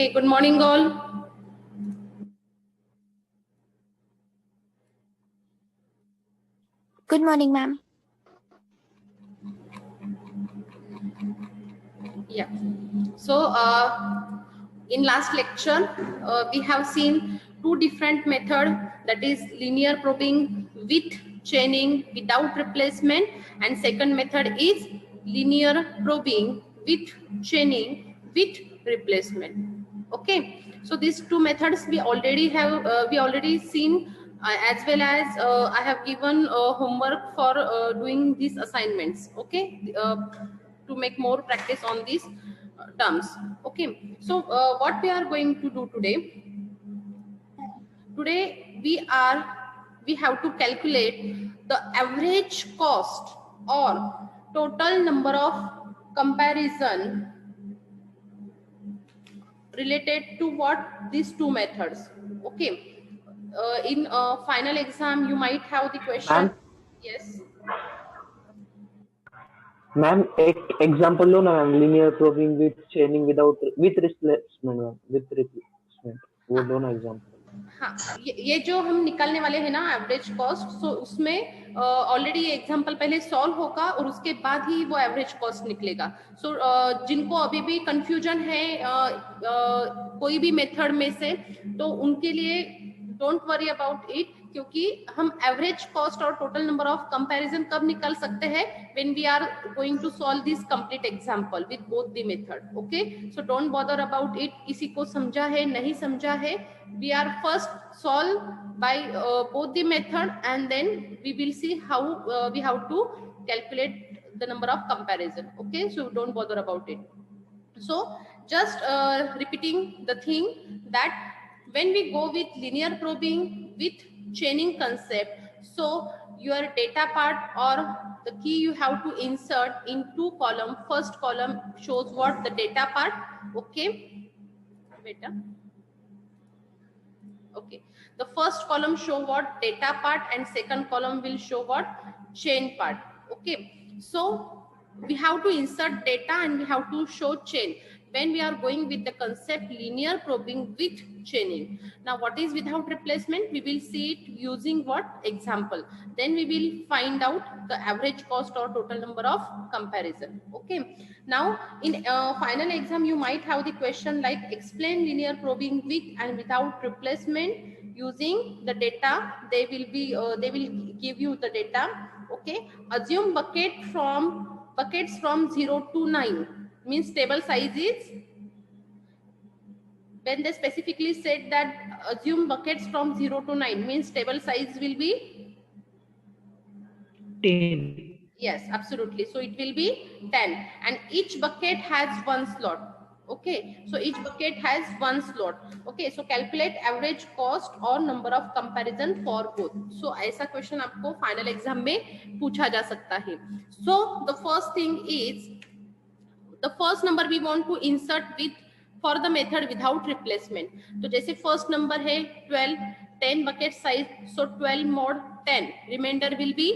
Hey, good morning all. Good morning, ma'am. Yeah. So in last lecture, we have seen two different methods, that is linear probing with chaining without replacement, and second method is linear probing with chaining with replacement. Okay. So these two methods we already have seen, as well as I have given homework for doing these assignments. Okay. To make more practice on these terms. Okay, so what we are going to do today, we have to calculate the average cost or total number of comparison related to what these two methods. Okay, in final exam you might have the question. Yes. Ma'am एक example लो ना ma'am, linear probing with चेनिंग without with replacement ma'am, with replacement वो दो ना example. हाँ, ये जो हम निकालने वाले हैं ना एवरेज कॉस्ट, सो उसमें ऑलरेडी ये एग्जांपल पहले सॉल्व होगा और उसके बाद ही वो एवरेज कॉस्ट निकलेगा। सो जिनको अभी भी कंफ्यूजन है कोई भी मेथड में से, तो उनके लिए डोंट वरी अबाउट इट, क्योंकि हम एवरेज कॉस्ट और टोटल नंबर ऑफ कंपैरिजन कब निकाल सकते हैं, when we are going to solve this complete example with both the method. Okay, so don't bother about it, किसी को समझा है नहीं समझा है, we are first solve by both the method, and then we will see how we have to calculate the number of comparison. Okay, so don't bother about it. So just repeating the thing, that when we go with linear probing with chaining concept, so your data part or the key you have to insert in two column. First column shows what the data part. Okay, beta. Okay, the first column show what data part, and second column will show what chain part. Okay, so we have to insert data and we have to show chain when we are going with the concept linear probing with chaining. Now what is without replacement, we will see it using what example, then we will find out the average cost or total number of comparison. Okay, now in final exam you might have the question like explain linear probing with and without replacement using the data. They will give you the data. Okay, assume buckets from 0 to 9, means table size is, when they specifically said that assume buckets from 0 to 9, means table size will be 10. Yes, absolutely. So it will be 10, and each bucket has one slot. Okay, so each bucket has one slot. Okay, so calculate average cost or number of comparison for both. So ऐसा question आपको final exam में पूछा जा सकता है. So the first thing is, the first number we want to insert with for the method without replacement. तो जैसे first number है 12, 10 bucket size, so 12 mod 10, remainder will be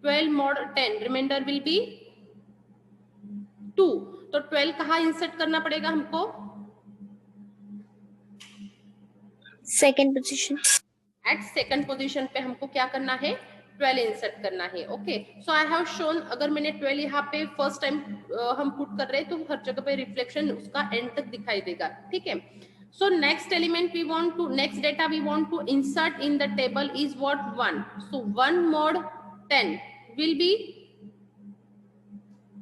12 mod 10, remainder will be 2. तो 12 कहाँ insert करना पड़ेगा हमको? Second position. At second position पे हमको क्या करना है? 12 इंसर्ट करना है. Okay, so I have shown, अगर मैंने 12 यहाँ पे फर्स्ट टाइम हम पुट कर रहे हैं तो हर जगह पे रिफ्लेक्शन उसका एंड तक दिखाई देगा. ठीक है. So next element we want to, next data we want to insert in the table is what? 1. So 1 mod 10 will be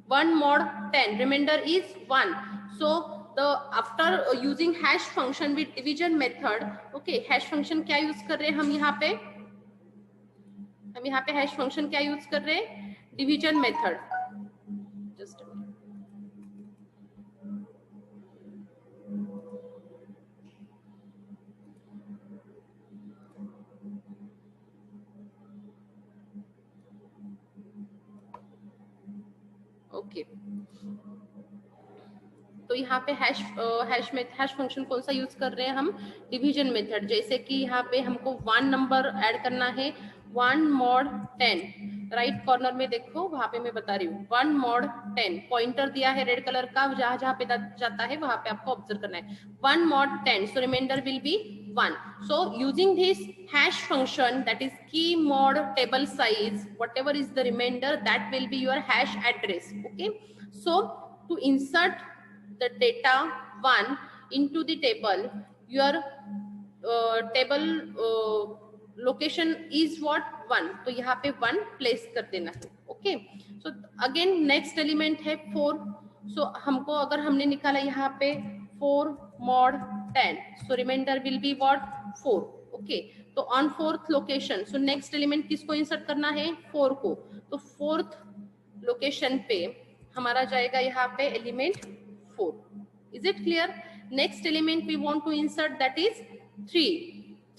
1 mod 10, remainder is 1. So the after using hash function with division method. Okay, hash function क्या use कर रहे हैं हम यहाँ पे? हम यहाँ पे hash function क्या यूज कर रहे हैं? Division method. जस्ट ओके, तो यहाँ पे हैश फंक्शन कौन सा यूज कर रहे हैं हम? Division method. जैसे कि यहाँ पे हमको 1 नंबर ऐड करना है, 1 mod 10, राइट कॉर्नर में देखो, वहां पे मैं बता रही हूँ 1 mod 10 पॉइंटर दिया है रेड कलर का, जहां जहां पे जाता है वहां पे आपको ऑब्जर्व करना है 1 mod 10, so remainder will be 1. So using this hash function, that is key mod table size, whatever is the remainder, that will be your hash address. Okay, so to insert the data 1 into the table, your table location is what 1, तो यहाँ पे 1 place कर देना है. Okay, so again next element है 4. सो हमको अगर हमने निकाला यहाँ पे 4 mod 10, so remainder will be what 4. Okay, तो on 4th location, so next element किसको इंसर्ट करना है 4 को, तो 4th लोकेशन पे हमारा जाएगा यहाँ पे element 4. Is it clear? Next element we want to insert, that is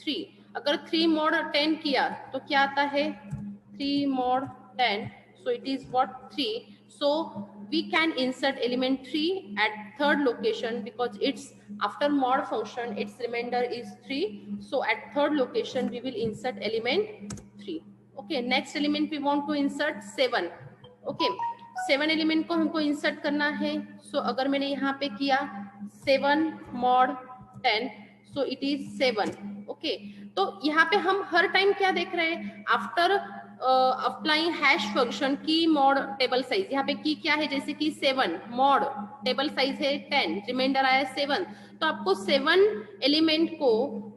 3. अगर 3 mod 10 किया तो क्या आता है 3 mod 10, so it is what 3. So we can insert element 3 at third location because it's after mod function, its remainder is 3. So at third location we will insert element 3. Okay, next element we want to insert 7. Okay, 7 element को हमको insert करना है. सो अगर मैंने यहाँ पे किया 7 mod 10, so it is 7. Okay, तो यहाँ पे हम हर टाइम क्या देख रहे हैं, आफ्टर अप्लाइंग हैश फंक्शन की मॉड टेबल साइज, यहाँ पे की क्या है, जैसे कि 7 मॉड टेबल साइज है 10, रिमाइंडर आया 7, तो आपको 7 एलिमेंट को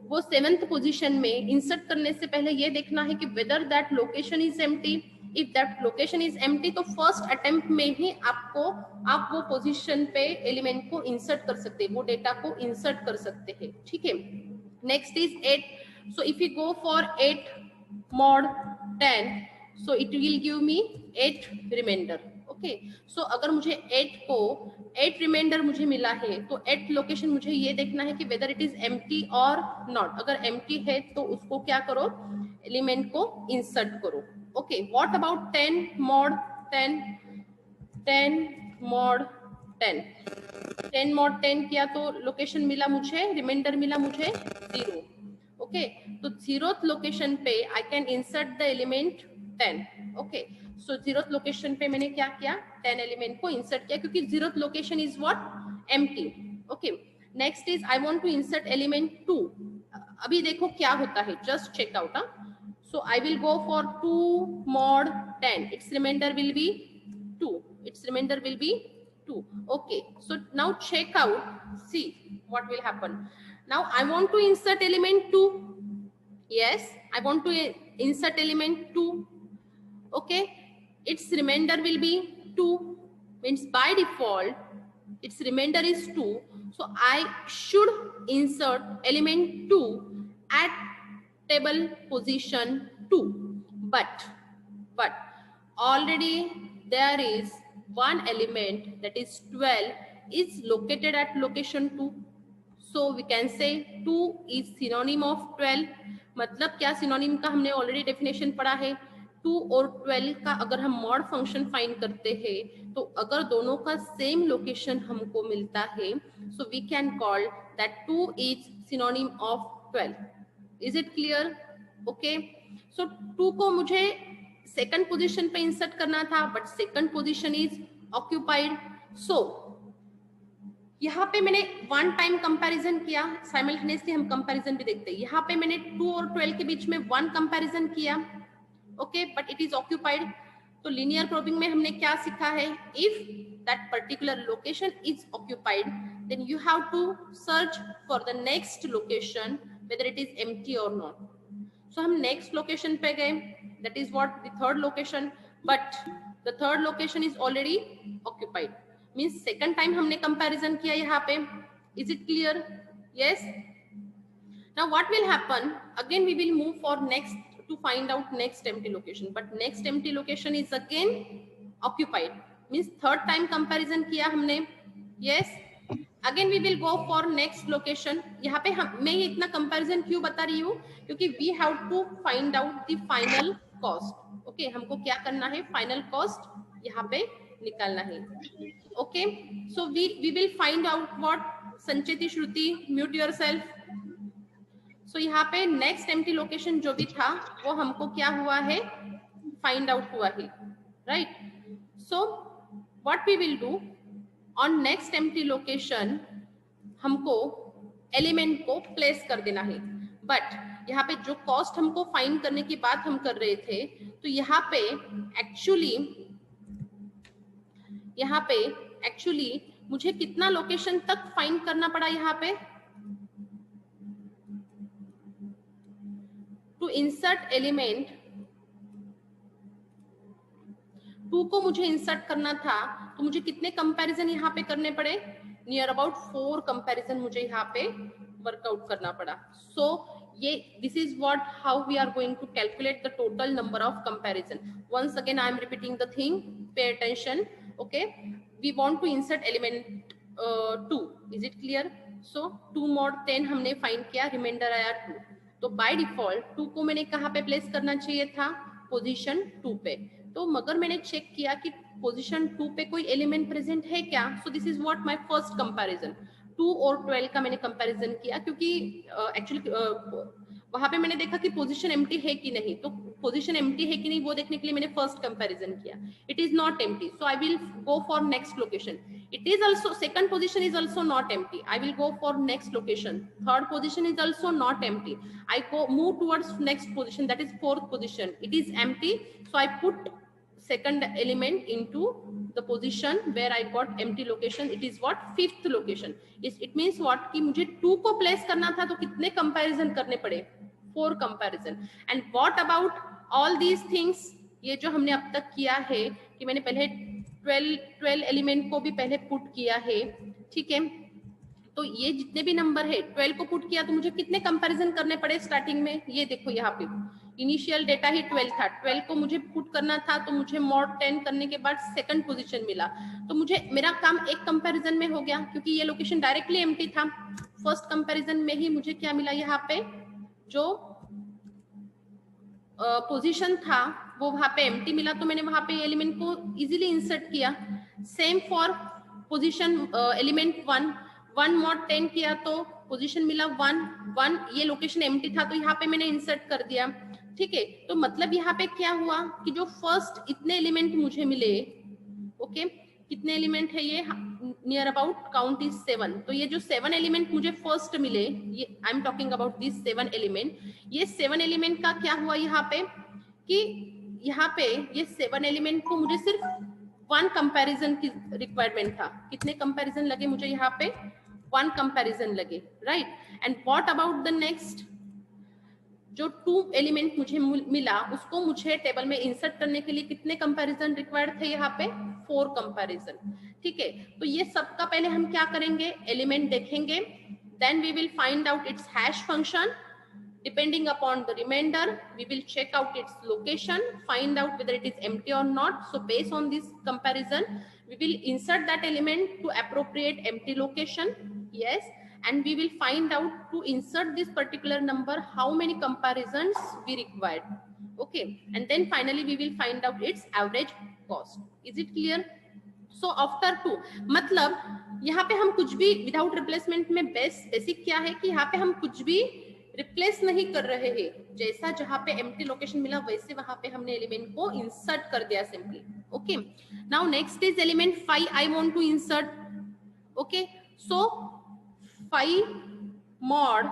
वो 7th पोजीशन में इंसर्ट करने से पहले ये देखना है कि whether that location is empty. If that location is empty तो फर्स्ट अटेम्प्ट में ही आप वो पोजीशन पे एलिमेंट को इंसर्ट कर सकते हैं, वो डेटा को इंसर्ट कर सकते हैं. ठीक है, next is 8. So if you go for 8 mod 10, so it will give me 8 remainder. Okay, so अगर मुझे 8 remainder मुझे मिला है तो 8 लोकेशन मुझे ये देखना है कि whether it is empty or not. अगर empty है तो उसको क्या करो, एलिमेंट को इंसर्ट करो. Okay, what about 10 mod 10? 10 mod 10, 10 mod 10 किया तो लोकेशन मिला मुझे, रिमाइंडर मिला मुझे 0. ओके, तो 0th लोकेशन पे I can insert the element 10. Okay, so 0th location पे मैंने क्या किया, 10 एलिमेंट को इंसर्ट किया क्योंकि 0th location is what empty. Okay, next is I want to insert element 2. अभी देखो क्या होता है, just check out. So I will go for 2 mod 10, its reminder will be 2. Its reminder will be 2. Okay, so now check out, see what will happen. Now I want to insert element 2. Yes, I want to insert element 2. Okay, its remainder will be 2, means by default its remainder is 2, so I should insert element 2 at table position 2. But already there is one element, that is 12, is located at location 2. So we can say 2 is synonym of 12. मतलब क्या synonym का हमने already definition पढ़ा है. 2 और 12 का अगर हम mod function find करते हैं तो अगर दोनों का same location हमको मिलता है, so we can call that 2 is synonym of 12. Is it clear? Okay, so 2 को मुझे सेकंड पोजीशन पे इंसर्ट करना था, but second position is occupied. So यहाँ पे मैंने वन टाइम कंपैरिजन किया, साइमल्टेनियसली हम कंपैरिजन भी देखते हैं. यहाँ पे मैंने 2 और 12 के बीच में 1 कंपैरिजन किया. Okay, but it is occupied. तो लीनियर प्रोबिंग में हमने क्या सीखा है, if that particular location is occupied then you have to search for the next location whether it is empty और नॉट. सो हम नेक्स्ट लोकेशन पे गए, that is what the third location, but the third location is already occupied, means second time हमने comparison किया यहाँ पे. Is it clear? Yes. Now what will happen, again we will move for next to find out next empty location, but next empty location is again occupied, means third time comparison किया हमने. Yes, again we will go for next location. यहाँ पे मैं ये इतना comparison क्यों बता रही हूँ, क्योंकि we have to find out the final cost. Okay, हमको क्या करना है, फाइनल कॉस्ट यहाँ पे निकालना है. Okay, so we will find out what. Sancheti, Shruti, mute yourself. So यहाँ पे नेक्स्ट एम्प्टी लोकेशन जो भी था वो हमको क्या हुआ है फाइंड आउट हुआ है, right? So what we will do, on next empty location हमको एलिमेंट को प्लेस कर देना है। बट यहाँ पे जो कॉस्ट हमको फाइंड करने की बात हम कर रहे थे, तो यहाँ पे एक्चुअली मुझे कितना लोकेशन तक फाइंड करना पड़ा यहाँ पे? टू इंसर्ट एलिमेंट 2 को मुझे इंसर्ट करना था, तो मुझे कितने कंपैरिजन यहाँ पे करने पड़े? नियर अबाउट 4 कंपैरिजन मुझे यहाँ पे वर्कआउट करना पड़ा। सो ये this is what how we are going to calculate the total number of comparison. Once again I am repeating the thing, pay attention, okay? We want to insert element 2, is it clear? So 2 mod 10 हमने find किया, reminder आया 2। तो by default 2 को मैंने कहाँ पे place करना चाहिए था? पोजीशन 2 पे। तो मगर मैंने चेक किया कि पोजीशन 2 पे कोई एलिमेंट प्रेजेंट है क्या? सो this is what my first comparison. 2 और 12 का मैंने कंपैरिजन किया, क्योंकि एक्चुअली वहां पे मैंने देखा कि पोजीशन एम्प्टी है कि नहीं। तो पोजीशन एम्प्टी है कि नहीं वो देखने के लिए मैंने फर्स्ट कंपैरिजन किया। It is not empty, so I will go for next location. It is also, second position is also not empty. I will go for next location. Third position is also not empty. I move towards next position, that is fourth position. It is empty, so I put second element into the position where I got empty location. It is what? Fifth location. It means what? कि मुझे 2 को place करना था, तो कितने comparison करने पड़े? 4 comparison. And what about all these things? ये जो हमने अब तक किया है कि मैंने पहले 12 एलिमेंट को भी पहले पुट किया है, ठीक है? तो ये जितने भी नंबर है 12 को पुट किया, तो मुझे कितने कंपैरिजन करने पड़े स्टार्टिंग में? ये देखो यहाँ पे इनिशियल डेटा ही 12 था, 12 को मुझे पुट करना था, तो मुझे mod 10 करने के बाद सेकंड पोजीशन मिला। तो मुझे मेरा काम एक कंपैरिजन में हो गया, क्योंकि ये लोकेशन डायरेक्टली एम्प्टी था। फर्स्ट कंपैरिजन में ही मुझे क्या मिला? यहाँ पे जो पोजीशन था वो वहां पे एम्प्टी मिला, तो मैंने वहां पे एलिमेंट को इजीली इंसर्ट किया। Same for position element 1 mod 10 किया, तो पोजीशन मिला 1, ये लोकेशन एम्प्टी था, तो यहाँ पे मैंने इंसर्ट कर दिया, ठीक है? तो मतलब यहाँ पे क्या हुआ कि जो फर्स्ट इतने एलिमेंट मुझे मिले, ओके, कितने एलिमेंट है ये? Near about count is 7। तो ये जो 7 एलिमेंट मुझे फर्स्ट मिले, ये I am talking about this 7 element. ये 7 एलिमेंट का क्या हुआ यहाँ पे कि यहाँ पे ये 7 एलिमेंट को मुझे सिर्फ 1 कंपैरिजन की रिक्वायरमेंट था। कितने कंपैरिजन लगे मुझे यहाँ पे? 1 कंपैरिजन लगे, right? And what about the next? जो 2 एलिमेंट मुझे मिला, उसको मुझे टेबल में इंसर्ट करने के लिए कितने कंपैरिजन रिक्वायर्ड थे? यहाँ पे 4 कंपैरिजन, ठीक है? तो ये सबका पहले हम क्या करेंगे? एलिमेंट देखेंगे, then we will find out its hash function. Depending upon the remainder, we will check out its location, find out whether it is empty or not. So based on this comparison, we will insert that element to appropriate empty location, yes, and we will find out to insert this particular number how many comparisons we required, okay? And then finally we will find out its average cost. Is it clear? So after 2, मतलब यहाँ पे हम कुछ भी without replacement में basic क्या है कि यहाँ पे हम कुछ भी रिप्लेस नहीं कर रहे हैं। जैसा जहां पे एम्प्टी लोकेशन मिला वैसे वहां पे हमने एलिमेंट को इंसर्ट कर दिया simply, okay? Now next is element 5 I want to insert, okay? So 5 mod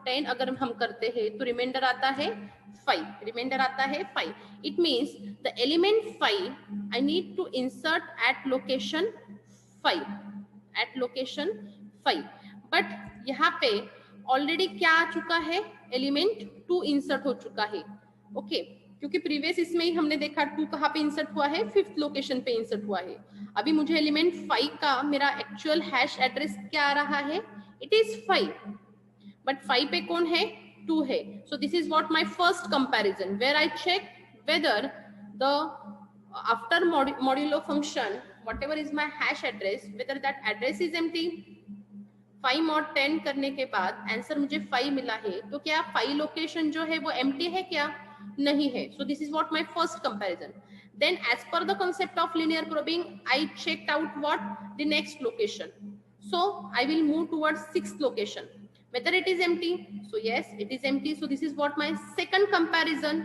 10 अगर हम करते हैं तो रिमाइंडर आता है 5, it means the element 5 I need to insert at location 5, but यहाँ पे ऑलरेडी क्या आ चुका है? एलिमेंट 2 इंसर्ट हो चुका है, ओके? क्योंकि प्रीवियस इसमें ही हमने देखा 2 कहाँ पे इंसर्ट हुआ है? 5th लोकेशन पे इंसर्ट हुआ है। अभी मुझे एलिमेंट 5 का मेरा एक्चुअल हैश एड्रेस क्या आ रहा है? इट इज 5, बट 5 पे कौन है? 2 है। So this is what my first comparison, where I check whether the after modulo function whatever is my hash address, whether that address is empty. 5 mod 10 करने के बाद आंसर मुझे 5 मिला है, तो क्या 5 लोकेशन जो है वो एम्प्टी है क्या? नहीं है। So this is what my first comparison. Then as पर the concept of linear probing I checked out what? The next location. So I will move towards 6th लोकेशन, whether it is empty. So yes, it is empty. So this is what my second comparison,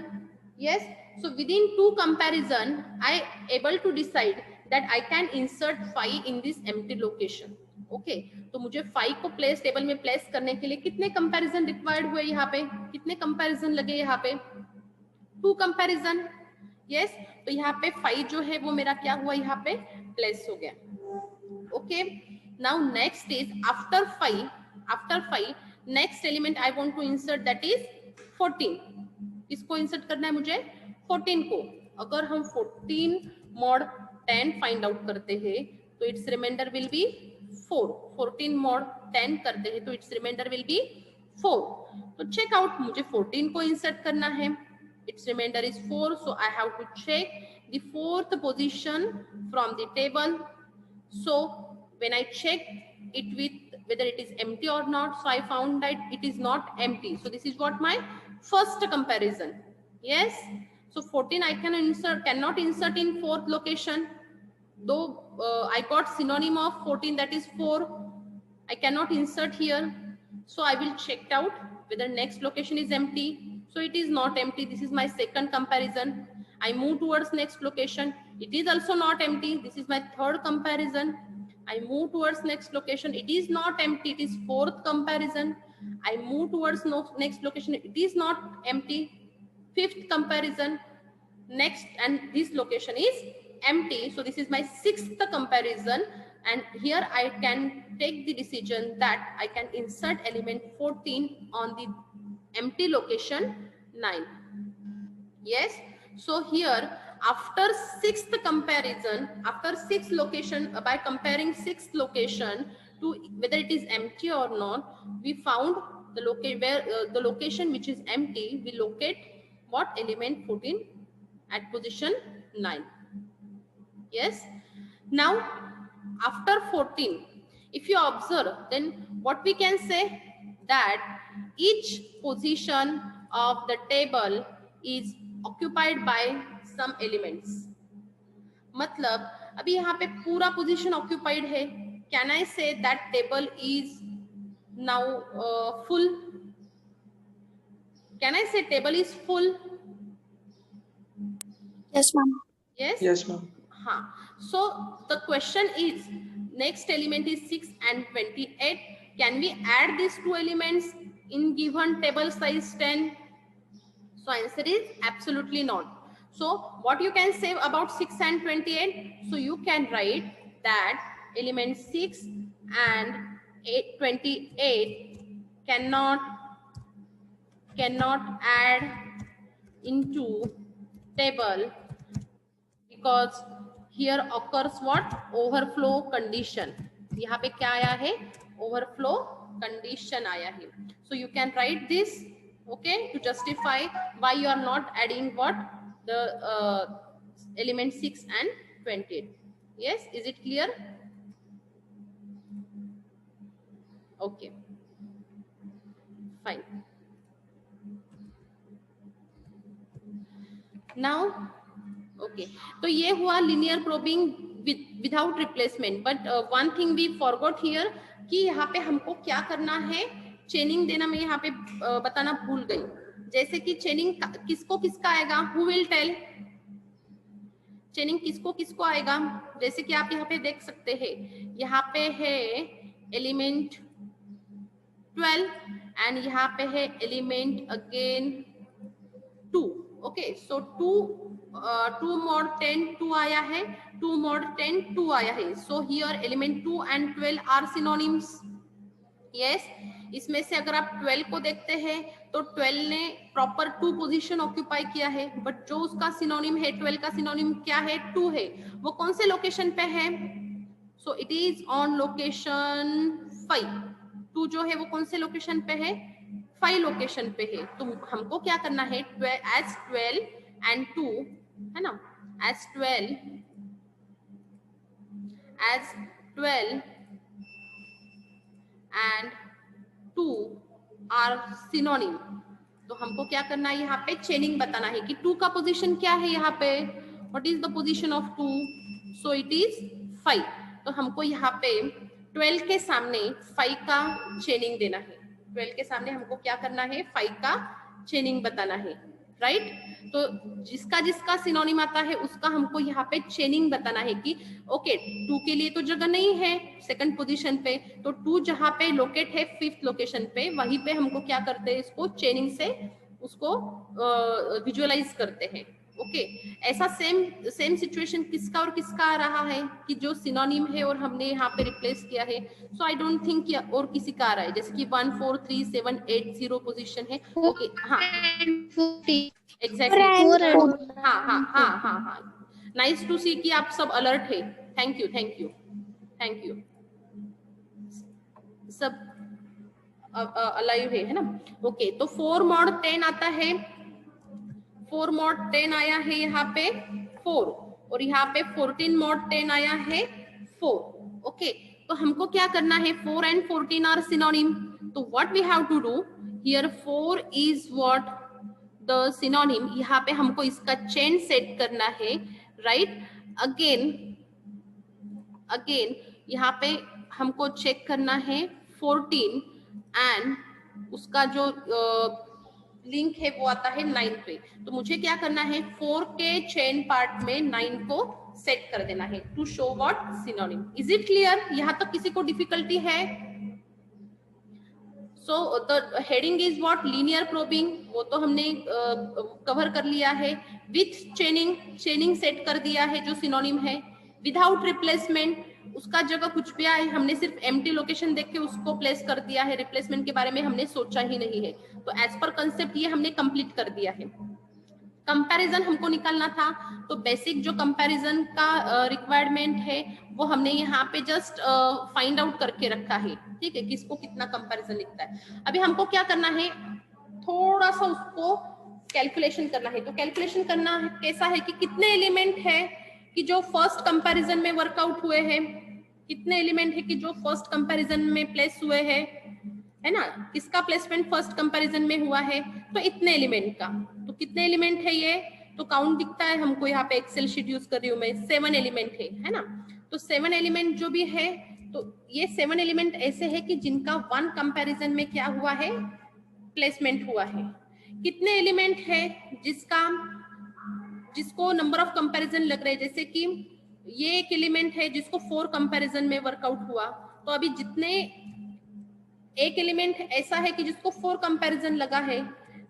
Yes, so within 2 comparison I able to decide that I can insert 5 in this empty location. Okay तो मुझे 5 को place table में place करने के लिए कितने comparison required हुए, यहाँ पे कितने कंपैरिजन लगे, यहाँ पे 2 कंपैरिजन. यस, तो यहाँ पे 5 जो है वो मेरा क्या हुआ, यहाँ पे प्लेस हो गया. Okay, now next is after 5 next element I want to insert that is 14. इसको इंसर्ट करना है मुझे 14 को. अगर हम 14 mod 10 फाइंड आउट करते हैं तो it's reminder will be 4. 14 mod 10 करते हैं तो इट्स रिमाइंडर विल बी 4. तो चेक आउट, मुझे 14 को इंसर्ट करना है. It's reminder is 4, so I have to check the 4th position from the table. So when I checked it with whether it is empty or not, so I found that it is not empty. So this is what my first comparison. Yes, so 14 I cannot insert in 4th location, though I got synonym of 14, that is 4. I cannot insert here, so I will check out whether next location is empty. So it is not empty. This is my second comparison. I move towards next location. It is also not empty. This is my third comparison. I move towards next location. It is not empty. It is 4th comparison. I move towards next location. It is not empty. 5th comparison. Next, and this location is empty. So this is my 6th comparison. And here I can take the decision that I can insert element 14 on the empty location 9. Yes, so here after 6th comparison, after 6th location, by comparing 6th location to whether it is empty or not, we found the the location which is empty, we locate what element 14 at position 9. Yes, now after 14, if you observe, then what we can say that each position of the table is occupied by some elements. मतलब अभी यहाँ पे पूरा position occupied है. Can I say that table is now full? Can I say table is full? Yes, ma'am. Yes. Yes, ma'am. हाँ. So the question is, next element is 6 and 28. Can we add these 2 elements in given table size 10? So answer is absolutely not. So what you can say about 6 and 28? So you can write that element 6 and 28 cannot add into table because here occurs what? Overflow condition. यहाँ पे क्या आया है? Overflow condition आया है. So you can write this, okay, to justify why you are not adding what? The element 6 and 28. Yes, is it clear? Okay, fine. Now, okay, तो ये हुआ linear probing without replacement. But one thing we forgot here कि यहाँ पे हमको क्या करना है, चेनिंग देना मैं यहाँ पे बताना भूल गई. जैसे कि चेनिंग किसको किसका आएगा, who will tell? चेनिंग किसको किसको आएगा? जैसे कि आप यहाँ पे देख सकते हैं, यहाँ पे है एलिमेंट 12 एंड यहाँ पे है एलिमेंट अगेन 2. ओके, सो 2 mod 10 2 आया है, 2 mod 10 2 आया है. So here element 2 and 12 are synonyms. Yes, इसमें से अगर आप 12 को देखते हैं तो 12 ने प्रॉपर 2 पोजीशन ऑक्यूपाई किया है, बट जो उसका सिनोनिम है, 12 का सिनोनिम क्या है? 2 है. वो कौन से लोकेशन पे है? So it is on location 5. 2 जो है वो कौन से लोकेशन पे है? 5 लोकेशन पे है. तो हमको क्या करना है? एज 12 एंड 2 है ना, एज 12 एंड 2 आर सिनोनिम. तो हमको क्या करना है? यहाँ पे चेनिंग बताना है कि 2 का पोजीशन क्या है यहाँ पे. What is the position of 2? So it is 5. तो हमको यहाँ पे 12 के सामने 5 का चेनिंग देना है. 12 के सामने हमको क्या करना है? 5 का चेनिंग बताना है. राइट। तो जिसका जिसका सिनोनिम आता है उसका हमको यहाँ पे चेनिंग बताना है कि ओके 2 के लिए तो जगह नहीं है सेकंड पोजीशन पे, तो 2 जहाँ पे लोकेट है 5th लोकेशन पे, वहीं पे हमको क्या करते हैं, इसको चेनिंग से उसको विजुअलाइज करते हैं। ओके ऐसा सेम सिचुएशन किसका और किसका आ रहा है कि जो सिनोनिम है और हमने यहाँ पे रिप्लेस किया है। सो आई डोंट थिंक और किसी का आ रहा है, जैसे कि 1 4 3 7 8 0 पोजीशन है। ओके हाँ एग्जैक्टली 4 and हाँ नाइस टू सी कि आप सब अलर्ट है। थैंक यू सब अलाइव है ना। ओके तो 4 mod 10 आता है, 4 mod 10 आया है यहाँ पे 4 और यहाँ पे 14 mod 10 आया है 4। ओके तो हमको क्या करना है, 4 and 14 आर सिनोनिम, तो what we have to do here 4 is what the synonym, यहाँ पे हमको इसका चेन सेट करना है राइट। अगेन यहाँ पे हमको चेक करना है 14 एंड उसका जो लिंक है वो आता है 9 पे, तो मुझे क्या करना है 4 के चेन पार्ट में 9 को सेट कर देना है to show what synonym. Is it clear? यहाँ तक किसी को डिफिकल्टी है? So the heading is what linear probing, वो तो हमने कवर कर लिया है। विथ चेनिंग सेट कर दिया है जो सिनोनिम है। विदाउट रिप्लेसमेंट उसका जगह कुछ भी आए, हमने सिर्फ एम्प्टी लोकेशन देख के उसको प्लेस कर दिया है, रिप्लेसमेंट के बारे में हमने सोचा ही नहीं है। तो एज पर कंसेप्ट ये हमने कंप्लीट कर दिया है। कंपैरिजन हमको निकालना था, तो बेसिक जो कंपैरिजन का रिक्वायरमेंट है वो हमने यहाँ पे जस्ट फाइंड आउट करके रखा है, ठीक है, किसको कितना कंपैरिजन लिखता है। अभी हमको क्या करना है, थोड़ा सा उसको कैलकुलेशन करना है। तो कैलकुलेशन करना है कैसा है कि कितने एलिमेंट है कि जो फर्स्ट कंपैरिजन में वर्कआउट हुए हैं, कितने एलिमेंट है कि जो फर्स्ट कंपैरिजन में प्लेस हुए हैं, है ना, किसका प्लेसमेंट फर्स्ट कंपैरिजन में हुआ है, तो इतने एलिमेंट का। तो कितने एलिमेंट है ये, तो काउंट दिखता है हमको यहाँ पे, एक्सेल शीट यूज कर रही हूँ मैं, 7 एलिमेंट है ना। तो 7 एलिमेंट जो भी है, तो ये 7 एलिमेंट ऐसे है कि जिनका 1 कंपैरिजन में क्या हुआ है, प्लेसमेंट हुआ है। कितने एलिमेंट है जिसको नंबर ऑफ कंपैरिजन लग रहे हैं, जैसे कि ये एक एलिमेंट है जिसको 4 कंपैरिजन में वर्कआउट हुआ, तो अभी जितने एक एलिमेंट ऐसा है कि जिसको 4 कंपैरिजन लगा है,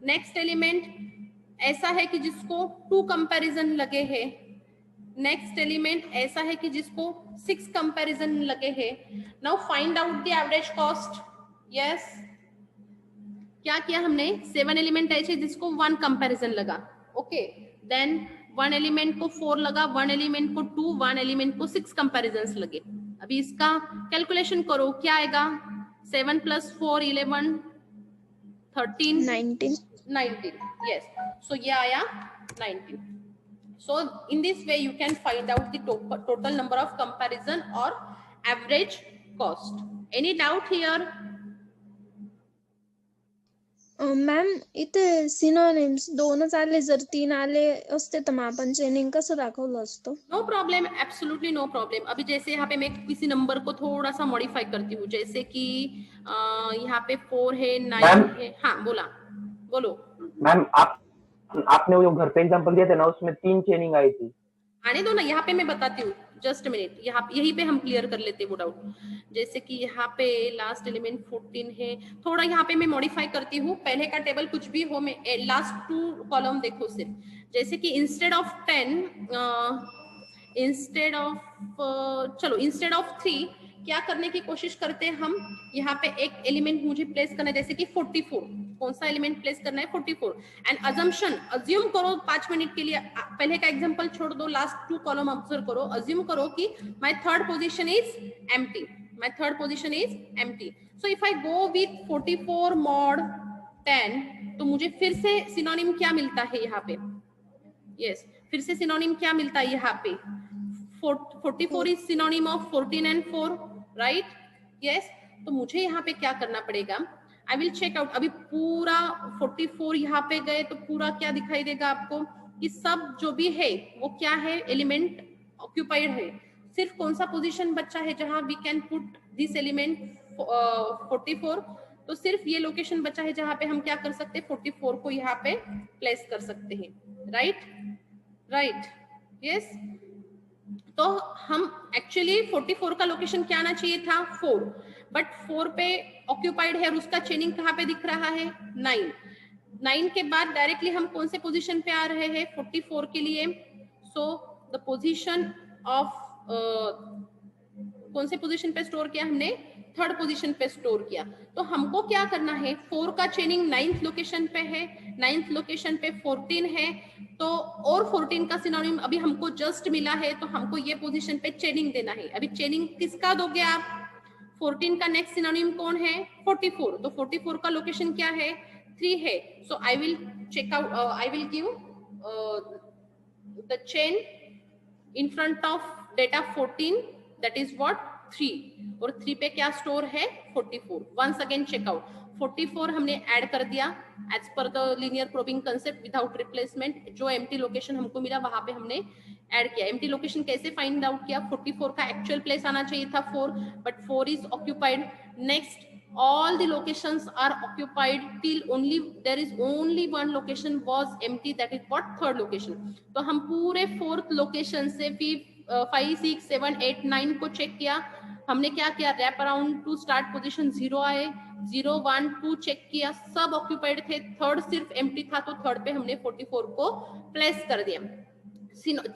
नेक्स्ट एलिमेंट ऐसा है कि जिसको 2 कंपैरिजन लगे हैं, नेक्स्ट एलिमेंट ऐसा है कि जिसको 6 कंपैरिजन लगे हैं। Now find out the average cost. Yes, क्या किया हमने, 7 एलिमेंट ऐसे जिसको 1 कंपैरिजन लगा, ओके, देन 1 एलिमेंट को 4 लगा, 1 एलिमेंट को 2, 1 एलिमेंट को 6 कंपैरिजंस लगे। अभी इसका कैलकुलेशन करो, क्या आएगा, 7 + 4 11 13 19 yes, so ये आया 19। so in this way you can find out the total number of comparison or average cost. any doubt here? Ma'am इथे सिनोनिम्स 2च आले, जर 3 आले असते तर मग आपण चेनिंग कसं दाखवलं असतं? No problem, absolutely no problem. अभी जैसे यहाँ पे मैं किसी नंबर को थोड़ा सा मॉडिफाई करती हूँ, जैसे कि यहाँ पे 4 है, 9 है। हाँ बोलो मैम, आपने वो घर पे एग्जांपल दिया था ना, उसमें 3 चेनिंग आई थी। आने दो ना, यहाँ पे मैं बताती हूँ, जस्ट मिनट, यहीं पे हम क्लियर कर लेते हैं वो डाउट। जैसे कि यहाँ पे लास्ट एलिमेंट 14 है, थोड़ा यहाँ पे मैं मॉडिफाई करती हूँ, पहले का टेबल कुछ भी हो, मैं लास्ट 2 कॉलम देखो सिर्फ। जैसे कि इंस्टेड ऑफ 3 क्या करने की कोशिश करते हैं हम, यहाँ पे एक एलिमेंट मुझे प्लेस करना है, जैसे कि 44, कौन सा एलिमेंट प्लेस करना है, 44, एंड अज्यूम करो 5 मिनट के लिए, पहले का एग्जांपल छोड़ दो, लास्ट 2 कॉलम ऑब्जर्व करो, अज्यूम करो कि my third position is empty, so if I go with 44 mod 10, तो मुझे फिर से सिनोनिम क्या मिलता है यहाँ पे, यस, फिर से सिनोनिम क्या मिलता है यहाँ पे, 44 is synonym of 14 and 4, right, yes. तो मुझे यहाँ पे क्या करना पड़ेगा, आई विल चेक आउट। अभी पूरा 44 यहाँ पे गए तो पूरा क्या दिखाई देगा आपको कि सब जो भी है वो क्या है, एलिमेंट ऑक्यूपाइड है, सिर्फ कौन सा पोजीशन बचा है जहां we can put this element 44, तो सिर्फ ये लोकेशन बचा है जहां पे हम क्या कर सकते हैं, 44 को यहाँ पे प्लेस कर सकते हैं, राइट, यस। तो हम एक्चुअली 44 का लोकेशन क्या आना चाहिए था, 4, बट 4 पे ऑक्यूपाइड है और उसका चेनिंग कहाँ पे दिख रहा है, 9 के बाद डायरेक्टली हम कौन से पोजीशन पे आ रहे हैं, 44 के लिए। सो द पोजीशन ऑफ कौन से पोजीशन पे स्टोर किया हमने, 3rd पोजीशन पे स्टोर किया। तो हमको क्या करना है, 4 का चेनिंग 9th लोकेशन पे है, 9th लोकेशन पे 14 है, तो और 14 का सिनोनिम अभी हमको जस्ट मिला है, तो हमको ये पोजीशन पे चेनिंग देना है। अभी चेनिंग किसका दोगे आप, 14 का नेक्स्ट सिनोनिम कौन है, 44, तो 44 का लोकेशन क्या है, 3 है। So I will check out, I will give the chain in front of data 14, that is what, 3, और 3 पे क्या स्टोर है, 44। वंस अगेन चेकआउट, 44 हमने ऐड कर दिया एज पर the linear probing concept without replacement. जो एम्प्टी लोकेशन हमको मिला वहां पे हमने ऐड किया। एम्प्टी लोकेशन कैसे फाइंड आउट किया, 44 का एक्चुअल प्लेस आना चाहिए था 4, but 4 is occupied. Next, all the locations are occupied till only there is only one location was empty, that is what, 3rd location। तो हम पूरे 4th लोकेशन से 5, 6, 7, 8, 9 को चेक किया। हमने क्या किया, wrap around two start position 0 आए, 0, 1, 2 चेक किया, सब ऑक्यूपाइड थे, 3rd सिर्फ एम्प्टी था, तो 3rd पे हमने 44 को प्लेस कर दिया।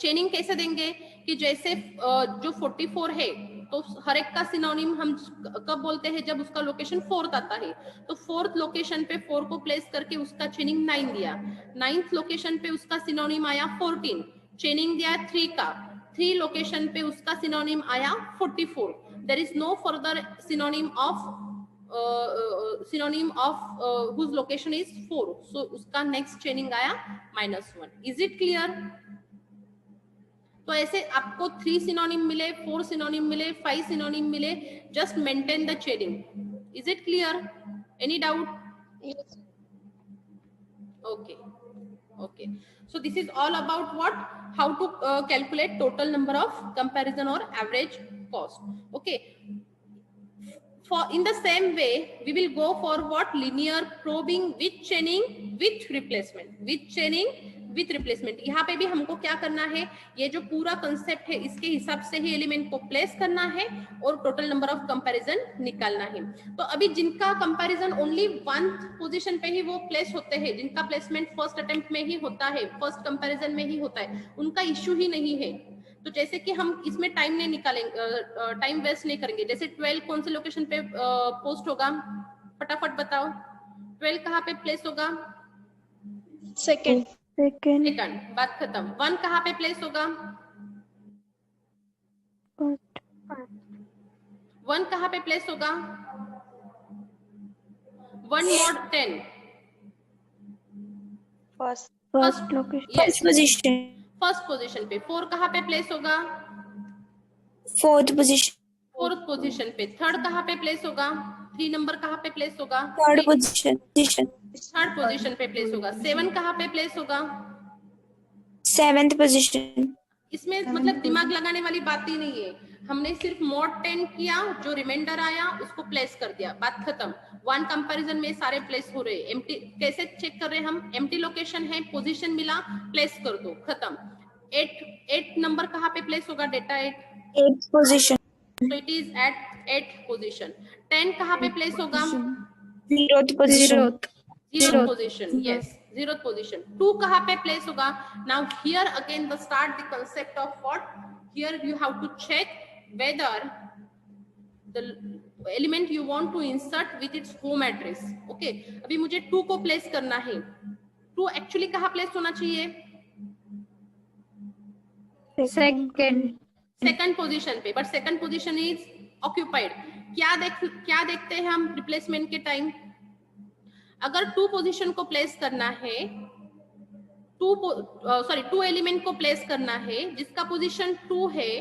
चेनिंग कैसे देंगे कि जैसे जो 44 है तो हर एक का सिनोनिम हम कब बोलते हैं, जब उसका लोकेशन 4th आता है। तो 4th लोकेशन पे 4 को प्लेस करके उसका चेनिंग 9 दिया। 9th लोकेशन पे उसका सिनोनिम आया 14, चेनिंग दिया 3 का। 3 लोकेशन पे उसका सिनोनिम आया 44। There is no further synonym of whose location is 4, so उसका नेक्स्ट चेनिंग आया -1। Is it clear? तो ऐसे आपको 3 सिनोनिम मिले, 4 सिनोनिम मिले, 5 सिनोनिम मिले, just maintain the चेनिंग। Is it clear? Any doubt? Okay, so this is all about what, how to calculate total number of comparison or average cost. Okay, for in the same way we will go for what, linear probing with chaining with replacement, यहाँ पे भी हमको क्या करना है, ये जो पूरा कंसेप्ट है इसके हिसाब से ही एलिमेंट को प्लेस करना है और टोटल नंबर ऑफ कंपैरिजन निकालना है। तो अभी जिनका कंपैरिजन ओनली 1 पोजीशन पे ही वो प्लेस होते हैं, जिनका प्लेसमेंट फर्स्ट अटेम्प्ट में ही होता है, फर्स्ट कंपैरिजन में ही होता है, उनका इश्यू ही नहीं है। तो जैसे कि हम इसमें टाइम नहीं निकालेंगे, टाइम वेस्ट नहीं करेंगे। जैसे 12 कौन से लोकेशन पे पोस्ट होगा, फटाफट बताओ, 12 कहाँ पे प्लेस होगा, सेकंड, बात खत्म। 1 कहाँ पे प्लेस होगा, 1 कहाँ पे प्लेस होगा, 1 mod 10 first position, first position पे। 4 कहाँ पे प्लेस होगा, 4th पोजीशन, 4th पोजीशन पे। 3rd कहाँ पे प्लेस होगा, 3 नंबर कहाँ पे प्लेस होगा, 3rd पोजीशन, 3rd पोजीशन पे प्लेस होगा। 7 कहाँ पे प्लेस होगा, 7th पोजीशन। इसमें मतलब दिमाग लगाने वाली बात ही नहीं है, हमने सिर्फ mod 10 किया, जो रिमाइंडर आया उसको प्लेस कर दिया, बात खत्म। 1 कंपैरिजन में सारे प्लेस हो रहे। एम्प्टी कैसे चेक कर रहे हैं हम, एम्प्टी लोकेशन है, पोजीशन मिला, प्लेस कर दो, खत्म। 8 नंबर कहाँ पे प्लेस होगा, data 8th position, so it is at 8th position। 10 कहाँ पे प्लेस होगा, 0th position, 0th position, yes, 0th position। 2 कहाँ पे प्लेस होगा। now here again the start the concept of what, here you have to check whether the element you want to insert with its home address। okay, अभी मुझे 2 को place करना है। 2 actually कहाँ place होना चाहिए, सेकंड पोजीशन पे, but second position is occupied. क्या देखते हैं हम रिप्लेसमेंट के टाइम, अगर 2 पोजीशन को प्लेस करना है, 2 एलिमेंट को प्लेस करना है जिसका पोजीशन 2 है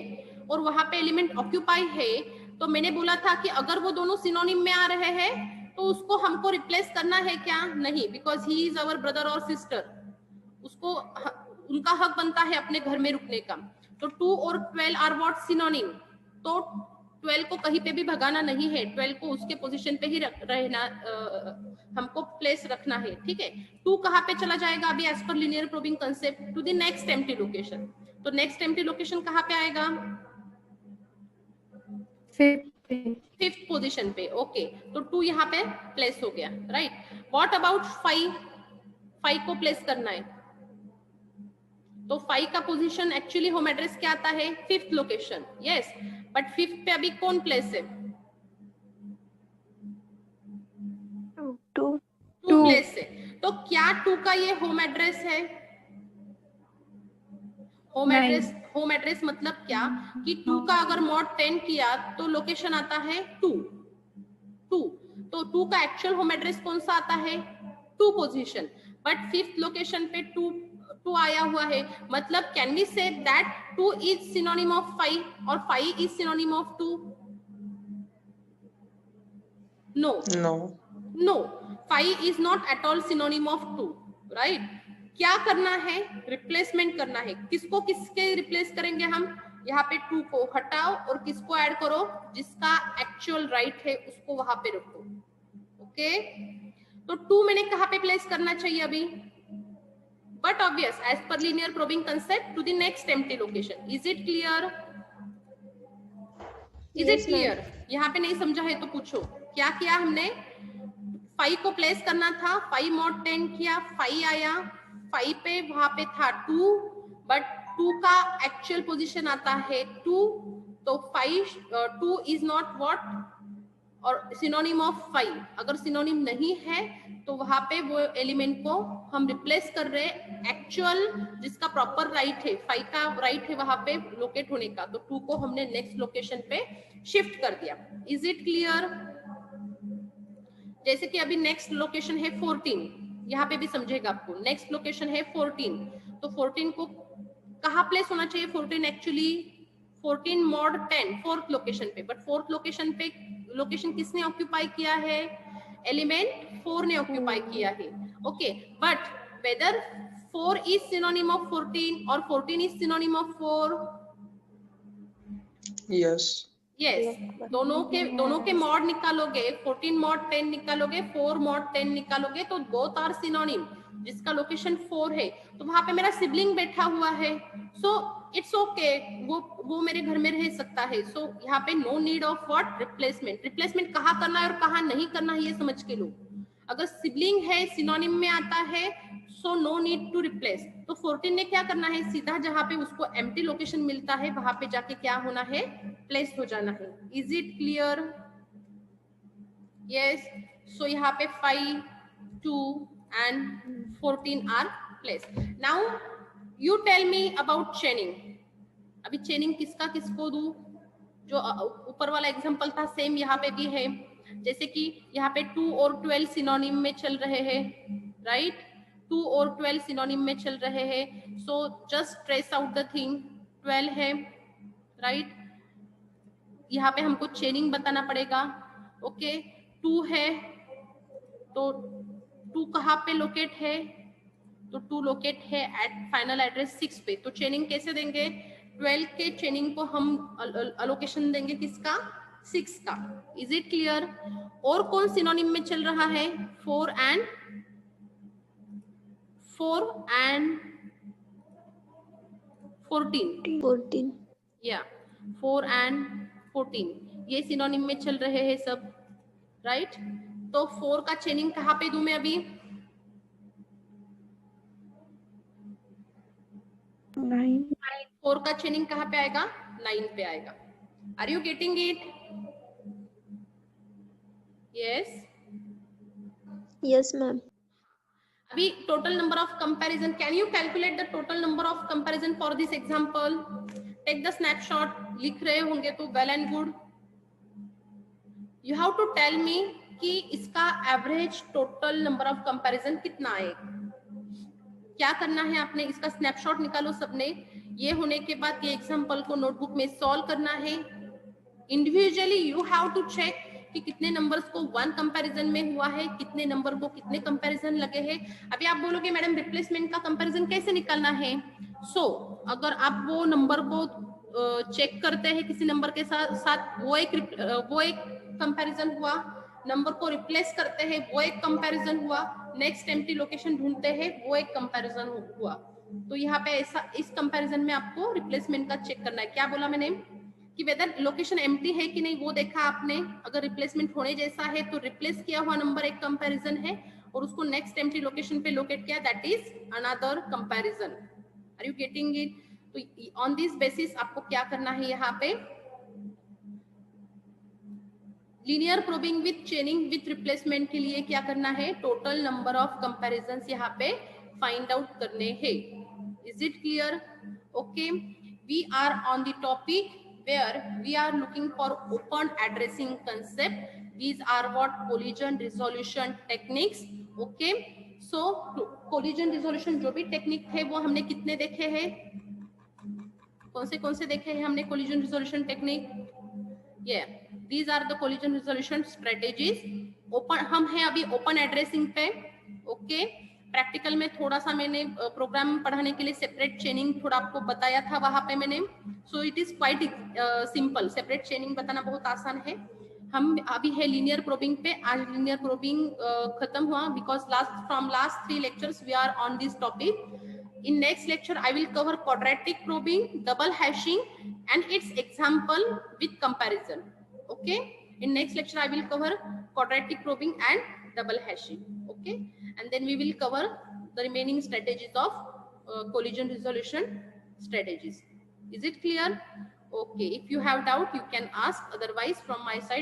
और वहां पे एलिमेंट ऑक्यूपाई है, तो मैंने बोला था कि अगर वो दोनों सिनोनिम में आ रहे हैं तो उसको हमको रिप्लेस करना है क्या, नहीं, because he is our brother और सिस्टर, उसको उनका हक बनता है अपने घर में रुकने का। तो 2 और 12 आर व्हाट, सिनोनिम। तो 12 को कहीं पे भी भगाना नहीं है, 12 को उसके पोजीशन पे ही रहना, हमको प्लेस रखना है, ठीक है। 2 कहाँ पे चला जाएगा अभी एज पर linear probing concept? To the next empty location. तो नेक्स्ट एम्प्टी लोकेशन कहाँ पे आएगा? 5th पोजीशन पे। ओके, तो 2 यहाँ पे प्लेस हो गया, राइट। व्हाट अबाउट 5 को प्लेस करना है, तो 5 का पोजीशन एक्चुअली होम एड्रेस क्या आता है? 5th location, yes. But 5th पे अभी कौन प्लेस है? 2 प्लेस है। तो क्या 2 का ये होम एड्रेस है? होम एड्रेस मतलब क्या कि 2 का अगर मॉड 10 किया तो लोकेशन आता है 2। तो 2 का एक्चुअल होम एड्रेस कौन सा आता है? 2 पोजीशन। बट 5th लोकेशन पे 2 आया हुआ है, मतलब can we say that 2 is synonym of 5 और 5 is synonym of 2? No, 5 is not at all synonym of 2, right. क्या करना है? रिप्लेसमेंट करना है। किसको किसके रिप्लेस करेंगे हम? यहाँ पे 2 को हटाओ और किसको ऐड करो? जिसका एक्चुअल राइट है उसको वहां पे रखो, ओके। तो 2 मैंने कहाँ पे प्लेस करना चाहिए अभी? बट ऑब्वियस एज पर linear probing concept to the next empty location. Is it clear? यहाँ पे नहीं समझा है तो पूछो। क्या किया हमने? 5 को प्लेस करना था, 5 मॉड 10 किया, 5 आया, 5 पे वहां पे था 2, बट 2 का एक्चुअल पोजीशन आता है 2, तो 2 इज नॉट व्हाट और सिनोनिम ऑफ 5। अगर सिनोनिम नहीं है तो वहां पे वो एलिमेंट को हम रिप्लेस कर रहे एक्चुअल जिसका प्रॉपर राइट है, 5 का राइट है वहां पे लोकेट होने का, तो 2 को हमने नेक्स्ट लोकेशन पे शिफ्ट कर दिया। Is it clear? जैसे कि अभी नेक्स्ट लोकेशन है 14, यहाँ पे भी समझेगा आपको। नेक्स्ट लोकेशन है 14, तो 14 को कहाँ प्लेस होना चाहिए? 14 एक्चुअली 14 मॉड 10 4th लोकेशन पे, बट 4th लोकेशन पे लोकेशन किसने ऑक्यूपाई किया है? एलिमेंट 4 ने ऑक्यूपाई किया है, okay. But whether 4 is synonym of 14 और 14 इज सिनोनिम ऑफ 4? यस। दोनों के मॉड निकालोगे, 14 मॉड 10 निकालोगे, 4 मॉड 10 निकालोगे, तो बोथ आर सिनोनिम। जिसका लोकेशन 4 है तो वहां पे मेरा सिबलिंग बैठा हुआ है, सो इट्स ओके, वो मेरे घर में रह सकता है। सो यहाँ पे no need of what? Replacement कहाँ करना है और कहाँ नहीं करना है ये समझ के लो। अगर सिबलिंग है, सिनोनिम में आता है, so no need to replace. तो 14 ने क्या करना है? सीधा जहां पे उसको एम्प्टी लोकेशन मिलता है वहां पे जाके क्या होना है? प्लेस हो जाना है। Is it clear? यस। सो यहाँ पे 5, 2 and 14 are placed. Now you tell me about chaining. अभी चेनिंग किसको दूं? जो ऊपर वाला एग्जांपल था सेम यहाँ पे भी है। जैसे कि यहाँ पे 2 और 12 सिनोनिम में चल रहे हैं, राइट। 2 और 12 सिनोनिम में चल रहे हैं, so just trace out the thing. 12 है, राइट। यहाँ पे हमको चेनिंग बताना पड़ेगा, ओके। 2 है तो 2 कहाँ पे लोकेट है? तो 2 लोकेट है एट फाइनल एड्रेस 6 पे। तो चेनिंग कैसे देंगे? 12 के चेनिंग को हम अलोकेशन देंगे किसका? 6 का। Is it clear? और कौन सिनोनिम में चल रहा है? 4 and 14 या 4 and 14 ये सिनोनिम में चल रहे हैं सब, राइट। तो 4 का चेनिंग कहाँ पे दूं मैं अभी? 9 4 का चेनिंग कहाँ पे आएगा? 9 पे आएगा। Are you getting it? Yes ma'am. अभी total number of comparison, can you calculate the total number of comparison for this example? Take the snapshot. लिख रहे होंगे तो well and good. You have to tell me कि इसका average total number of comparison कितना आएगा। क्या करना है आपने? इसका स्नैपशॉट निकालो सबने। ये होने के बाद ये एग्जांपल को नोटबुक में सॉल्व करना है। Individually you have to check कि कितने नंबर्स को 1 कंपैरिजन में हुआ है, कितने नंबर को कितने कंपैरिजन लगे हैं। अभी आप बोलोगे मैडम रिप्लेसमेंट का कंपैरिजन कैसे निकालना है? सो अगर आप वो नंबर को चेक करते हैं किसी नंबर के साथ वो एक कंपैरिजन हुआ, नंबर को रिप्लेस करते हैं वो एक कंपैरिजन हुआ, नेक्स्ट एम्प्टी लोकेशन ढूंढते हैं वो एक कंपैरिजन हुआ। तो यहाँ पे ऐसा इस कंपैरिजन में आपको रिप्लेसमेंट का चेक करना है। क्या बोला मैंने कि वेदर लोकेशन एम्प्टी है कि नहीं वो देखा आपने, अगर रिप्लेसमेंट होने जैसा है तो रिप्लेस किया हुआ नंबर एक कंपैरिजन है और उसको नेक्स्ट एम्प्टी लोकेशन पे लोकेट किया, that is another comparison. Are you getting it? तो ऑन दिस बेसिस आपको क्या करना है, यहाँ पे linear probing with chaining with replacement के लिए क्या करना है, टोटल नंबर ऑफ कंपैरिजंस यहाँ पे फाइंड आउट करने हैं। Is it clear? Okay, we are on the topic where we are looking for open addressing concept. These are what collision resolution techniques. Okay, so collision resolution जो भी technique है वो हमने कितने देखे हैं, कौन से देखे हैं हमने collision resolution technique? Yeah, these are the collision resolution strategies. Open हम हैं अभी ओपन एड्रेसिंग पे। ओके, प्रैक्टिकल में थोड़ा सा मैंने प्रोग्राम पढ़ाने के लिए सेपरेट चेनिंग थोड़ा आपको बताया था वहां पे मैंने। So it is quite simple, separate चेनिंग बताना बहुत आसान है। हम अभी है लीनियर प्रोबिंग पे। आज लीनियर प्रोबिंग खत्म हुआ because from last 3 lectures we are on this topic. In next lecture, I will cover quadratic probing, double hashing, and its example with comparison. Okay. In next lecture, I will cover quadratic probing and double hashing. Okay. And then we will cover the remaining strategies of collision resolution strategies. Is it clear? Okay. If you have doubt, you can ask. Otherwise, from my side,